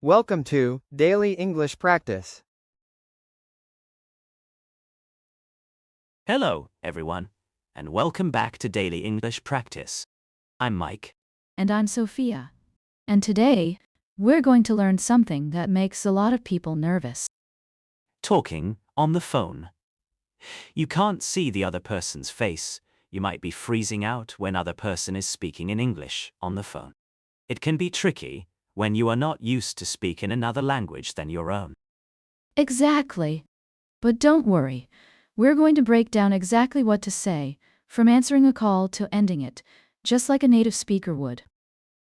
Welcome to Daily English Practice. Hello, everyone, and welcome back to Daily English Practice. I'm Mike. And I'm Sophia. And today, we're going to learn something that makes a lot of people nervous. Talking on the phone. You can't see the other person's face. You might be freezing out when other person is speaking in English on the phone. It can be tricky when you are not used to speak in another language than your own. Exactly. But don't worry. We're going to break down exactly what to say, from answering a call to ending it, just like a native speaker would.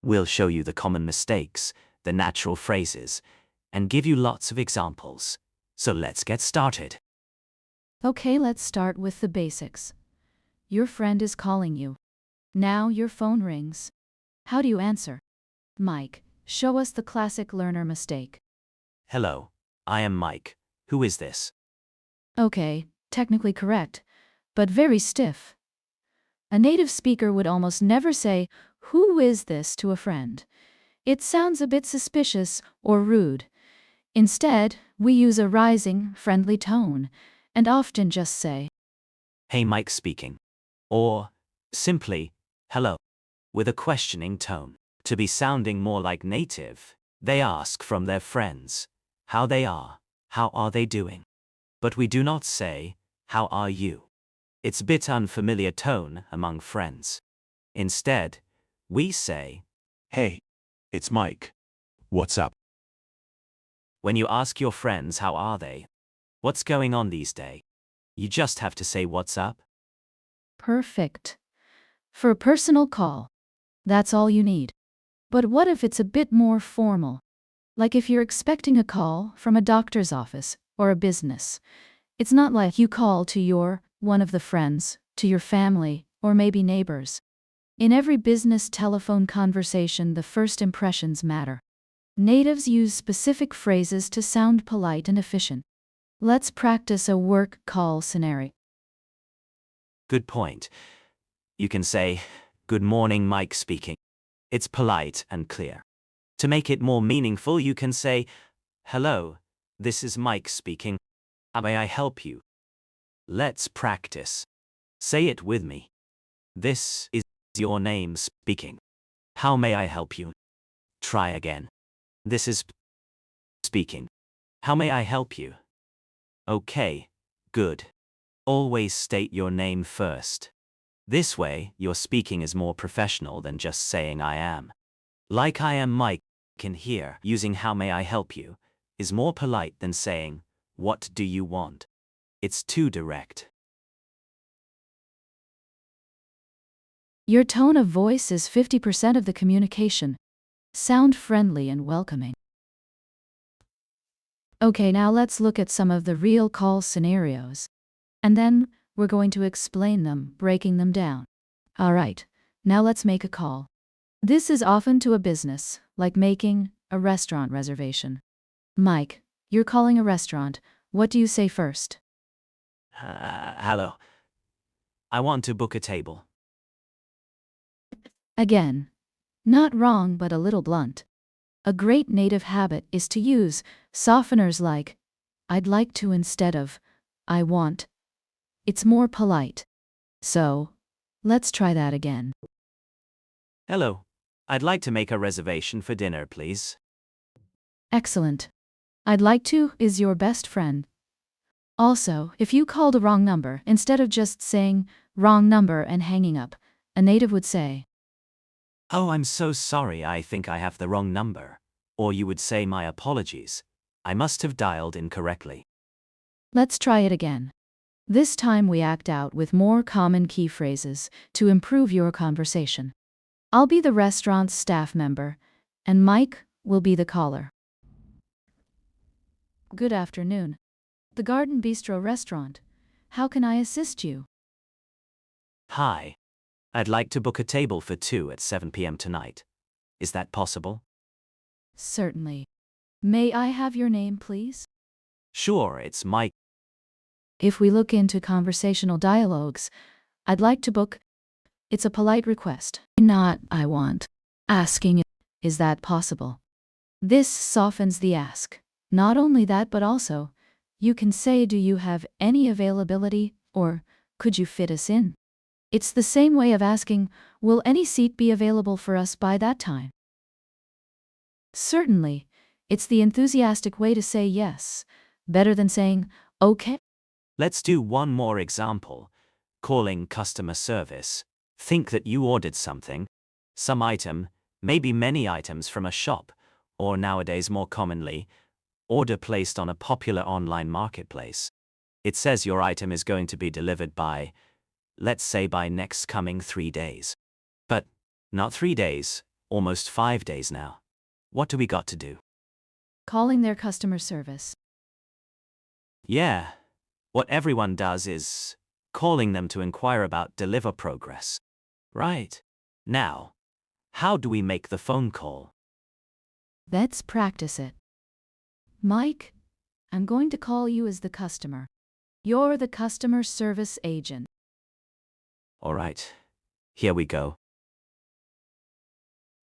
We'll show you the common mistakes, the natural phrases, and give you lots of examples. So let's get started. Okay, let's start with the basics. Your friend is calling you. Now your phone rings. How do you answer? Mike, show us the classic learner mistake. Hello, I am Mike. Who is this? Okay, technically correct, but very stiff. A native speaker would almost never say, "Who is this?" to a friend. It sounds a bit suspicious or rude. Instead, we use a rising, friendly tone, and often just say, Hey, Mike speaking. Or, simply, hello, with a questioning tone. To be sounding more like native, they ask from their friends how they are, how are they doing. But we do not say, how are you? It's a bit unfamiliar tone among friends. Instead, we say, Hey, it's Mike. What's up? when you ask your friends how are they, what's going on these days, you just have to say what's up. "Perfect." For a personal call, that's all you need. But what if it's a bit more formal? Like if you're expecting a call from a doctor's office or a business. It's not like you call to one of the friends, to your family, or maybe neighbors. In every business telephone conversation, the first impressions matter. Natives use specific phrases to sound polite and efficient. Let's practice a work call scenario. Good point. You can say, good morning, Mike speaking. It's polite and clear. To make it more meaningful, you can say, hello, this is Mike speaking. How may I help you? Let's practice. Say it with me. This is your name speaking. How may I help you? Try again. This is speaking. How may I help you? Okay, good. Always state your name first. This way, your speaking is more professional than just saying I am. Like I am Mike in here, using how may I help you is more polite than saying, what do you want? It's too direct. Your tone of voice is 50% of the communication. Sound friendly and welcoming. Okay, now let's look at some of the real call scenarios. And then, we're going to explain them, breaking them down. Alright, now let's make a call. This is often to a business, like making a restaurant reservation. Mike, you're calling a restaurant. What do you say first? Hello. I want to book a table. Again, not wrong but a little blunt. A great native habit is to use softeners like I'd like to instead of I want. It's more polite. So, let's try that again. Hello. I'd like to make a reservation for dinner, please. Excellent. I'd like to is your best friend. Also, if you called a wrong number, instead of just saying wrong number and hanging up, a native would say, Oh, I'm so sorry, I think I have the wrong number. Or you would say my apologies. I must have dialed incorrectly. let's try it again. This time we act out with more common key phrases to improve your conversation. I'll be the restaurant's staff member, and Mike will be the caller. Good afternoon. The Garden Bistro restaurant. How can I assist you? Hi. I'd like to book a table for 2 at 7 p.m. tonight. Is that possible? Certainly. May I have your name, please? Sure, it's Mike. If we look into conversational dialogues, I'd like to book. It's a polite request, not I want. Asking, is that possible? This softens the ask. Not only that, but also, you can say, do you have any availability, or could you fit us in? It's the same way of asking, will any seat be available for us by that time? Certainly, it's the enthusiastic way to say yes, better than saying, okay. Let's do one more example. Calling customer service. Think that you ordered something, some item, maybe many items from a shop, or nowadays more commonly, order placed on a popular online marketplace. It says your item is going to be delivered by, let's say by next coming 3 days. But not 3 days, almost 5 days now. What do we got to do? Calling their customer service. Yeah, what everyone does is calling them to inquire about deliver progress. Right. Now, how do we make the phone call? Let's practice it. Mike, I'm going to call you as the customer. You're the customer service agent. All right, here we go.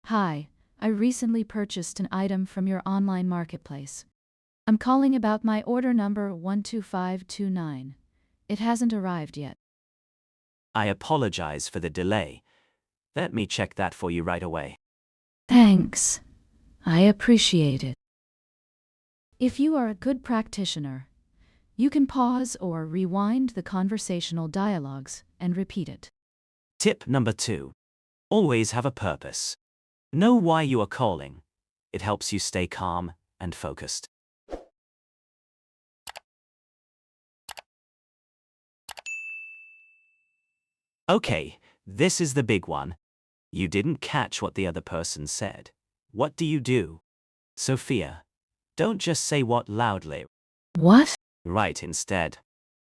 Hi, I recently purchased an item from your online marketplace. I'm calling about my order number 12529. It hasn't arrived yet. I apologize for the delay. Let me check that for you right away. Thanks. I appreciate it. If you are a good practitioner, you can pause or rewind the conversational dialogues and repeat it. Tip number 2. Always have a purpose. Know why you are calling. It helps you stay calm and focused. Okay, this is the big one. You didn't catch what the other person said. What do you do? Sophia, don't just say what loudly. What? Right instead.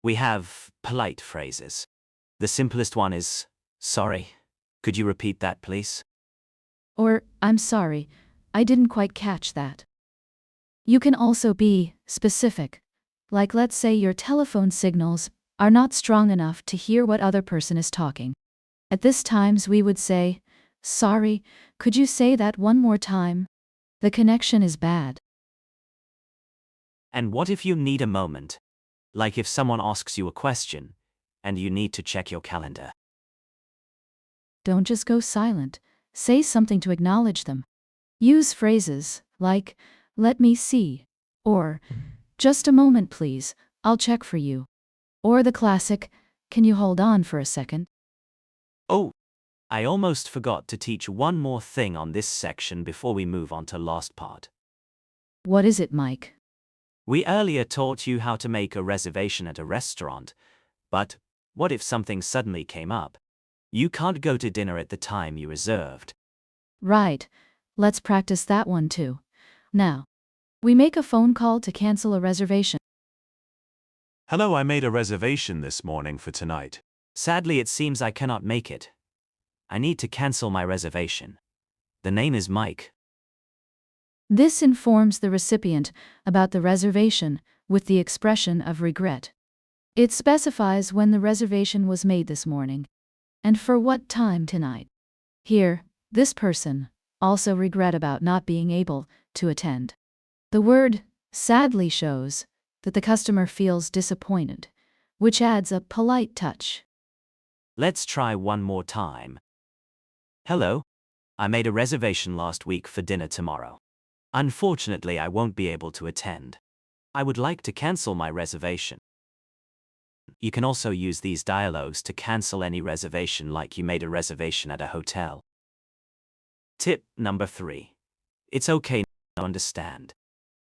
We have polite phrases. The simplest one is, sorry, could you repeat that please? Or, I'm sorry, I didn't quite catch that. You can also be specific. Like, let's say your telephone signals are not strong enough to hear what other person is talking. At this times we would say, sorry, could you say that one more time? The connection is bad. And what if you need a moment? Like if someone asks you a question, and you need to check your calendar. Don't just go silent. Say something to acknowledge them. Use phrases like, let me see, or, just a moment please, I'll check for you. Or the classic, can you hold on for a second? Oh, I almost forgot to teach one more thing on this section before we move on to last part. What is it, Mike? We earlier taught you how to make a reservation at a restaurant, but what if something suddenly came up? You can't go to dinner at the time you reserved. Right. Let's practice that one too. Now, we make a phone call to cancel a reservation. Hello, I made a reservation this morning for tonight. Sadly, it seems I cannot make it. I need to cancel my reservation. The name is Mike. This informs the recipient about the reservation with the expression of regret. It specifies when the reservation was made this morning and for what time tonight. Here, this person also regret about not being able to attend. The word sadly shows that the customer feels disappointed, which adds a polite touch. Let's try one more time. Hello, I made a reservation last week for dinner tomorrow. Unfortunately, I won't be able to attend. I would like to cancel my reservation. You can also use these dialogues to cancel any reservation, like you made a reservation at a hotel. Tip number 3. It's okay to understand.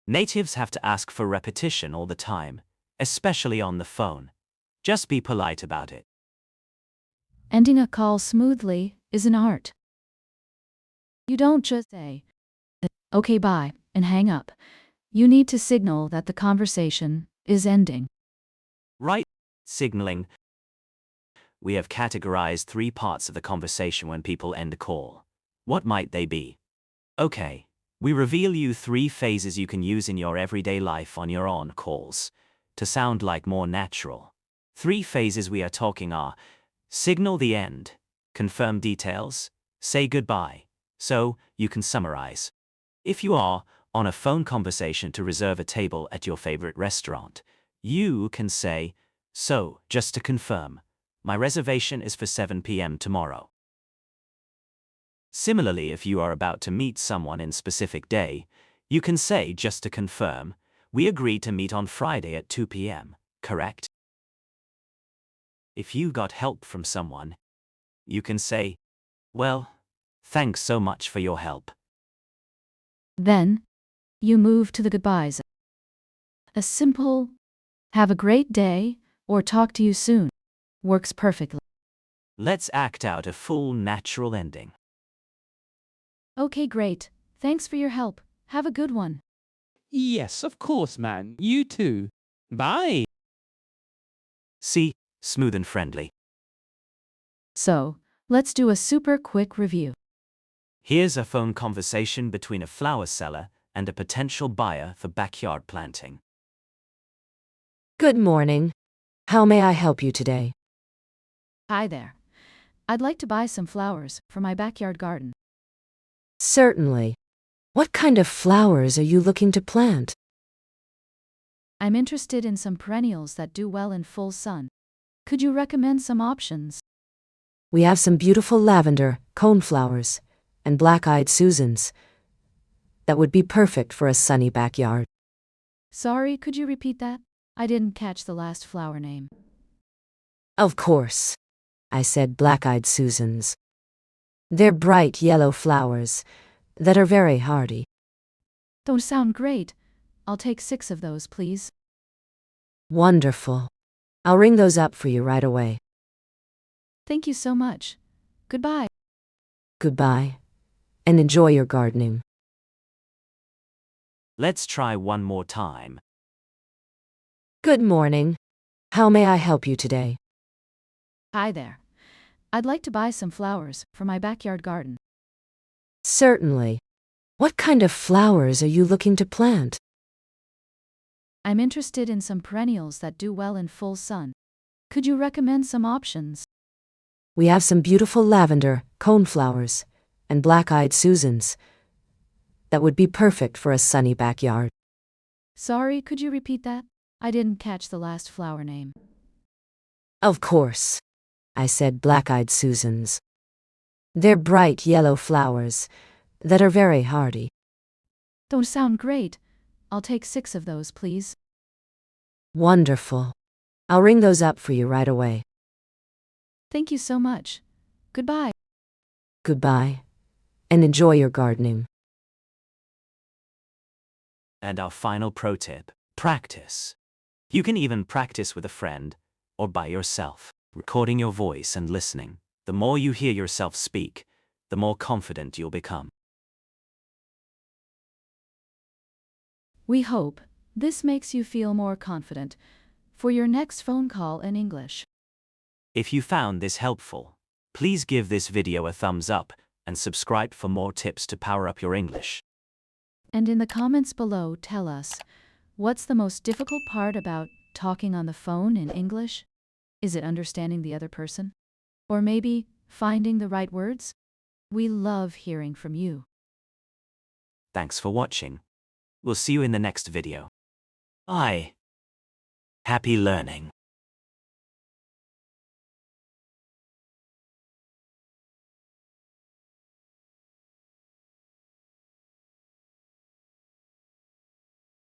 Natives have to ask for repetition all the time, especially on the phone. Just be polite about it. Ending a call smoothly is an art. You don't just say, okay, bye, and hang up. You need to signal that the conversation is ending. Right, signaling. We have categorized 3 parts of the conversation when people end a call. What might they be? Okay, we reveal you 3 phases you can use in your everyday life on your own calls to sound like more natural. 3 phases we are talking are signal the end, confirm details, say goodbye. So, you can summarize. If you are on a phone conversation to reserve a table at your favorite restaurant, you can say, "So, just to confirm, my reservation is for 7 p.m. tomorrow." Similarly, if you are about to meet someone in a specific day, you can say, just to confirm, "We agreed to meet on Friday at 2 p.m., correct?" If you got help from someone, you can say, "Well, thanks so much for your help." Then, you move to the goodbyes. A simple, "Have a great day," or "Talk to you soon," works perfectly. Let's act out a full natural ending. Okay, great. Thanks for your help. Have a good one. Yes, of course, man. You too. Bye. See, smooth and friendly. So, let's do a super quick review. Here's a phone conversation between a flower seller and a potential buyer for backyard planting. Good morning. How may I help you today? Hi there. I'd like to buy some flowers for my backyard garden. Certainly. What kind of flowers are you looking to plant? I'm interested in some perennials that do well in full sun. Could you recommend some options? We have some beautiful lavender, coneflowers, and black-eyed Susans that would be perfect for a sunny backyard. Sorry, could you repeat that? I didn't catch the last flower name. Of course. I said black-eyed Susans. They're bright yellow flowers that are very hardy. Those sound great. I'll take 6 of those, please. Wonderful. I'll ring those up for you right away. Thank you so much. Goodbye. Goodbye, and enjoy your gardening. Let's try one more time. Good morning. How may I help you today? Hi there. I'd like to buy some flowers for my backyard garden. Certainly. What kind of flowers are you looking to plant? I'm interested in some perennials that do well in full sun. Could you recommend some options? We have some beautiful lavender, coneflowers, and black-eyed Susans that would be perfect for a sunny backyard. Sorry, could you repeat that? I didn't catch the last flower name. Of course. I said black-eyed Susans. They're bright yellow flowers that are very hardy. Those sound great. I'll take 6 of those, please. Wonderful. I'll ring those up for you right away. Thank you so much. Goodbye. Goodbye, and enjoy your gardening. And our final pro tip, practice. You can even practice with a friend or by yourself, recording your voice and listening. The more you hear yourself speak, the more confident you'll become. We hope this makes you feel more confident for your next phone call in English. If you found this helpful, please give this video a thumbs up and subscribe for more tips to power up your English. And in the comments below, tell us, what's the most difficult part about talking on the phone in English? Is it understanding the other person? Or maybe finding the right words? We love hearing from you. Thanks for watching. We'll see you in the next video. Bye. Happy learning.